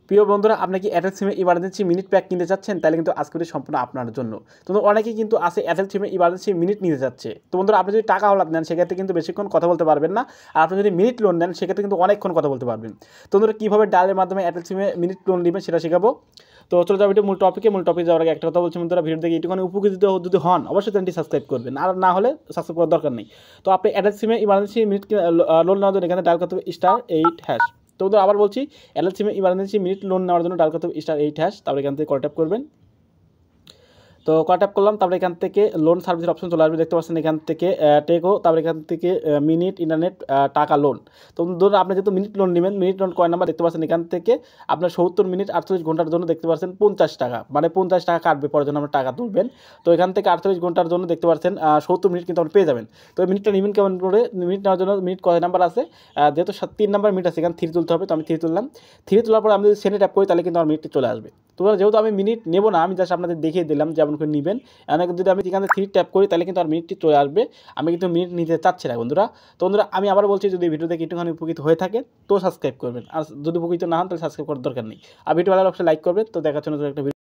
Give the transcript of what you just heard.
প্রিয় বন্ধুরা, আপনি কি এয়ারটেল সিমে ইমার্জেন্সি মিনিট প্যাক কিনতে চাচ্ছেন? তাহলে কিন্তু আজকের ভিডিও সম্পূর্ণ আপনার জন্য। তো অনেকেই কিন্তু আছে এয়ারটেল সিমে ইমার্জেন্সি মিনিট নিতে যাচ্ছে। তো বন্ধুরা, আপনি যদি টাকা হলাদ নেন সেক্ষেত্রে কিন্তু বেশিক্ষণ কথা বলতে পারবেন না। আর আপনি যদি মিনিট লোন নেন সেক্ষেত্রে কিন্তু অনেকক্ষণ কথা বলতে পারবেন। তো বন্ধুরা, কীভাবে ডায়ালের মাধ্যমে এয়ারটেল সিমে মিনিট লোন নেবেন সেটা শেখাবো। তো চলে যাবো মূল টপিকে যাওয়ার আগে একটা কথা বলছি বন্ধুরা, ভিডিও দেখে একটুখানি উপকৃত যদি হন অবশ্যই চ্যানেলটি সাবস্ক্রাইব করবেন, আর না হলে সাবস্ক্রাইব করার দরকার নেই। তো আপনি এয়ারটেল সিমে ইমার্জেন্সি মিনিট লোন নেওয়ার জন্য এখানে ডায়াল করতে হবে *8#। তো বন্ধুরা আবার বলছি, এয়ারটেল সিমে ইমার্জেন্সি মিনিট লোন নেওয়ার জন্য ডায়াল করতে হবে *8#। তারপরে এখান থেকে কল ট্যাপ করবেন। তো কল ট্যাপ করলাম, তারপরে এখান থেকে লোন সার্ভিসের অপশন চলে আসবে, দেখতে পাচ্ছেন এখান থেকে টেকো, তারপরে এখান থেকে মিনিট ইন্টারনেট টাকা লোন। তো ধরুন আপনি যেহেতু মিনিট লোন নেবেন, মিনিট লোন কয় নাম্বার দেখতে পাচ্ছেন এখান থেকে আপনার 70 মিনিট 48 ঘন্টার জন্য দেখতে পাচ্ছেন 50 টাকা, মানে 50 টাকা কাটবে পরের জন্য আপনার টাকা তুলবেন। তো এখান থেকে 48 ঘন্টার জন্য দেখতে পাচ্ছেন 70 মিনিট কিন্তু আপনি পেয়ে যাবেন। তো মিনিটটা নেবেন কেমন করে? মিনিট নেওয়ার জন্য মিনিট কয় নাম্বার আছে, যেহেতু 3 নাম্বার মিনিট আছে এখানে 3 তুলতে হবে। তো আমি 3 তুললাম। 3 তোলার পরে আমি যদি সেন্ড ট্যাপ করি তাহলে কিন্তু আমার মিনিটটি চলে আসবে। তো যেহেতু আমি মিনিট নেব না, আমি জাস্ট আপনাদের দেখিয়ে দিলাম যেমন করে নেবেন। যদি আমি এখানে 3 ট্যাপ করি তাহলে কিন্তু আর মিনিটটি চলে আসবে। আমি কিন্তু মিনিট নিতে চাচ্ছি না বন্ধুরা। তো বন্ধুরা, আমি আবার বলছি, যদি ভিডিও দেখে একটুখানি উপকৃত হয়ে থাকে তো সাবস্ক্রাইব করবেন, আর যদি উপকৃত না হন তাহলে সাবস্ক্রাইব করার দরকার নেই। আর ভিডিও ভালো লাগলে অবশ্যই লাইক করবেন। তো দেখার জন্য একটা